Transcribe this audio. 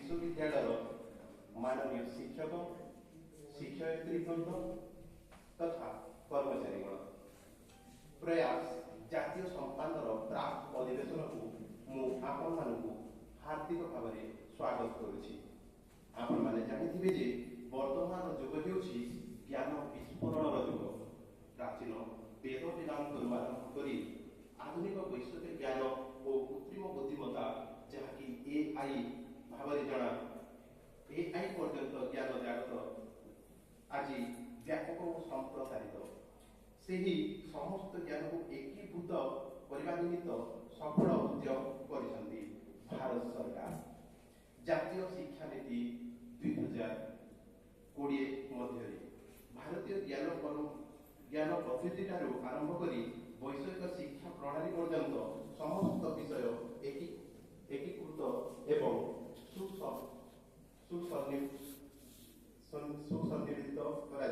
विश्वविद्यालय माननीय शिक्षक शिक्षयित्रीवृंद तथा कर्मचारीगण प्रयास जातीय संस्थानर प्राक अधिवेशन को आपण हार्दिक भाव में स्वागत करुछि। आपण माने जानिथिबे जे वर्तमान युग हेउछि ज्ञान विस्फोरणर युग। प्राचीन वेद वेदांत आरंभ करी आधुनिक वैषयिक ज्ञान और कृत्रिम बुद्धिमत्ता जहाँकि एआई भाव जना एआई पर्यंत ज्ञान जगत आज व्यापक और संप्रसारित सेही समस्त ज्ञान को एकीभूत करने निमित्त सफल उद्यम करिसंती भारत सरकार। जातीय शिक्षा नीति 2020 मध्य भारतीय ज्ञान पद्धति आरंभ करी वैषयिक शिक्षा प्रणाली पर्यंत समस्त विषय एकीकृत एवं सुसंनिहित करा